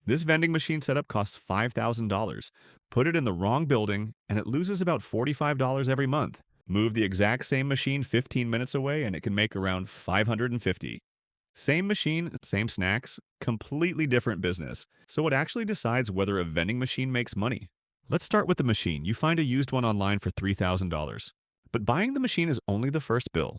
This vending machine setup costs $5,000. Put it in the wrong building, and it loses about $45 every month. Move the exact same machine 15 minutes away, and it can make around $550. Same machine, same snacks, completely different business. So what actually decides whether a vending machine makes money? Let's start with the machine. You find a used one online for $3,000. But buying the machine is only the first bill.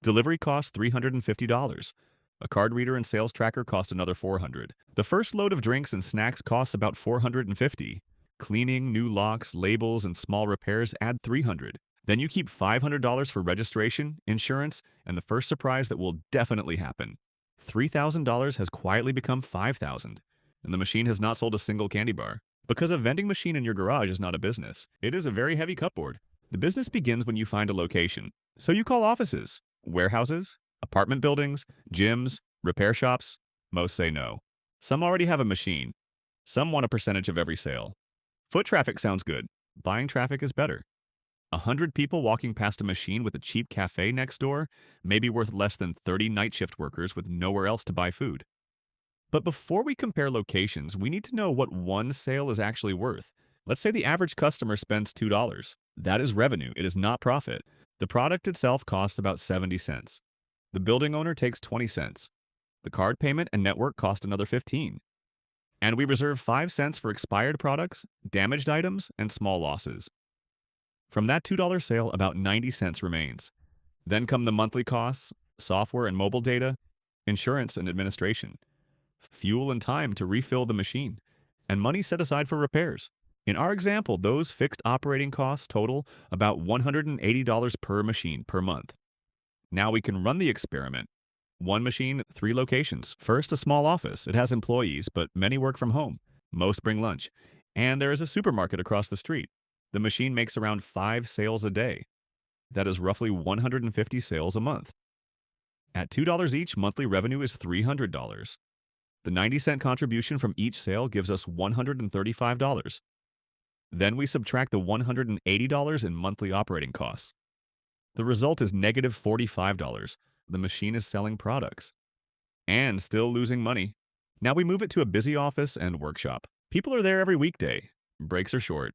Delivery costs $350. A card reader and sales tracker cost another $400. The first load of drinks and snacks costs about $450. Cleaning, new locks, labels, and small repairs add $300. Then you keep $500 for registration, insurance, and the first surprise that will definitely happen. $3,000 has quietly become $5,000, and the machine has not sold a single candy bar. Because a vending machine in your garage is not a business, it is a very heavy cupboard. The business begins when you find a location. So you call offices, warehouses, apartment buildings, gyms, repair shops. Most say no. Some already have a machine. Some want a percentage of every sale. Foot traffic sounds good. Buying traffic is better. 100 people walking past a machine with a cheap cafe next door may be worth less than 30 night shift workers with nowhere else to buy food. But before we compare locations, we need to know what one sale is actually worth. Let's say the average customer spends $2. That is revenue. It is not profit. The product itself costs about 70 cents. The building owner takes 20 cents. The card payment and network cost another 15. And we reserve 5 cents for expired products, damaged items, and small losses. From that $2 sale, about 90 cents remains. Then come the monthly costs, software and mobile data, insurance and administration, fuel and time to refill the machine, and money set aside for repairs. In our example, those fixed operating costs total about $180 per machine per month. Now we can run the experiment. One machine, 3 locations. First, a small office. It has employees, but many work from home. Most bring lunch. And there is a supermarket across the street. The machine makes around 5 sales a day. That is roughly 150 sales a month. At $2 each, monthly revenue is $300. The 90-cent contribution from each sale gives us $135. Then we subtract the $180 in monthly operating costs. The result is negative $45. The machine is selling products and still losing money. Now we move it to a busy office and workshop. People are there every weekday. Breaks are short.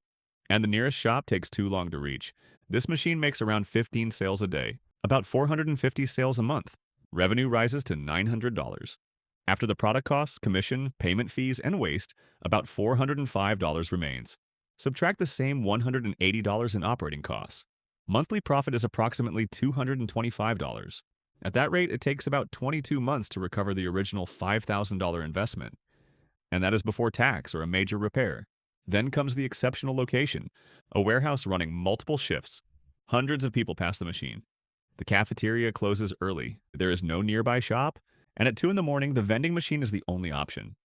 And the nearest shop takes too long to reach. This machine makes around 15 sales a day, about 450 sales a month. Revenue rises to $900. After the product costs, commission, payment fees, and waste, about $405 remains. Subtract the same $180 in operating costs. Monthly profit is approximately $225. At that rate, it takes about 22 months to recover the original $5,000 investment. And that is before tax or a major repair. Then comes the exceptional location, a warehouse running multiple shifts. Hundreds of people pass the machine. The cafeteria closes early. There is no nearby shop. And at 2 in the morning, the vending machine is the only option.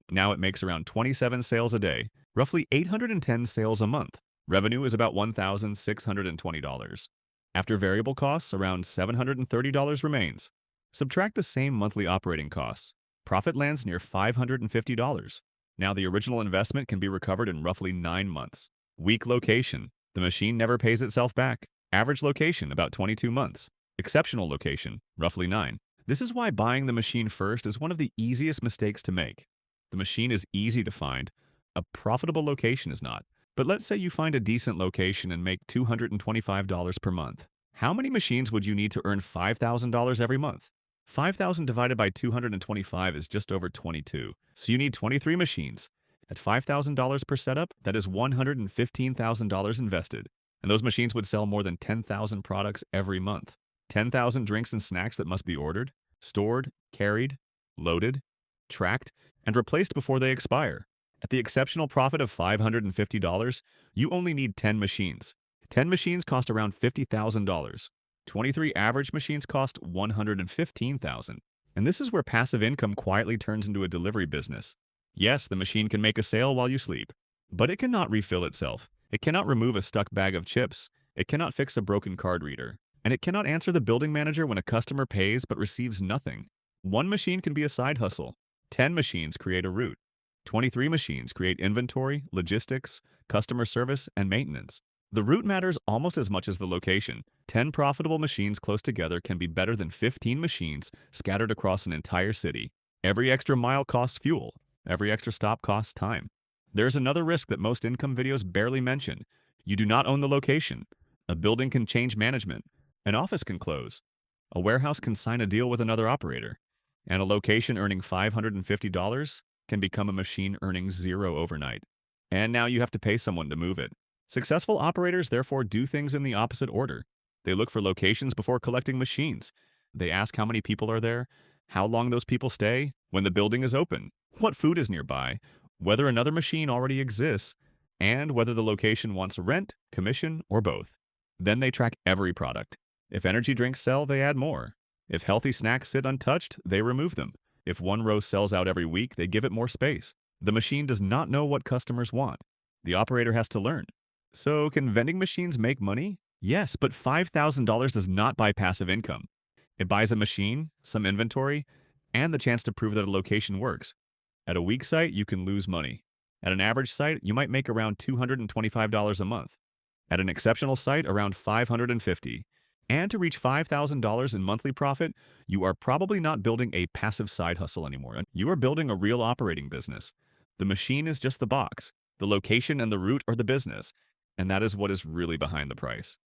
Now it makes around 27 sales a day, roughly 810 sales a month. Revenue is about $1,620. After variable costs, around $730 remains. Subtract the same monthly operating costs. Profit lands near $550. Now the original investment can be recovered in roughly 9 months. Weak location. The machine never pays itself back. Average location, about 22 months. Exceptional location, roughly 9. This is why buying the machine first is one of the easiest mistakes to make. The machine is easy to find. A profitable location is not. But let's say you find a decent location and make $225 per month. How many machines would you need to earn $5,000 every month? 5,000 divided by 225 is just over 22. So you need 23 machines. At $5,000 per setup, that is $115,000 invested. And those machines would sell more than 10,000 products every month. 10,000 drinks and snacks that must be ordered, stored, carried, loaded, tracked, and replaced before they expire. At the exceptional profit of $550, you only need 10 machines. 10 machines cost around $50,000. 23 average machines cost $115,000. And this is where passive income quietly turns into a delivery business. Yes, the machine can make a sale while you sleep, but it cannot refill itself. It cannot remove a stuck bag of chips. It cannot fix a broken card reader. And it cannot answer the building manager when a customer pays but receives nothing. One machine can be a side hustle. 10 machines create a route. 23 machines create inventory, logistics, customer service, and maintenance. The route matters almost as much as the location. 10 profitable machines close together can be better than 15 machines scattered across an entire city. Every extra mile costs fuel. Every extra stop costs time. There's another risk that most income videos barely mention. You do not own the location. A building can change management. An office can close. A warehouse can sign a deal with another operator. And a location earning $550 can become a machine earning zero overnight. And now you have to pay someone to move it. Successful operators therefore do things in the opposite order. They look for locations before collecting machines. They ask how many people are there, how long those people stay, when the building is open, what food is nearby, whether another machine already exists, and whether the location wants rent, commission, or both. Then they track every product. If energy drinks sell, they add more. If healthy snacks sit untouched, they remove them. If one row sells out every week, they give it more space. The machine does not know what customers want. The operator has to learn. So, can vending machines make money? Yes, but $5,000 does not buy passive income. It buys a machine, some inventory, and the chance to prove that a location works. At a weak site, you can lose money. At an average site, you might make around $225 a month. At an exceptional site, around $550. And to reach $5,000 in monthly profit, you are probably not building a passive side hustle anymore. You are building a real operating business. The machine is just the box. The location and the route are the business. And that is what is really behind the price.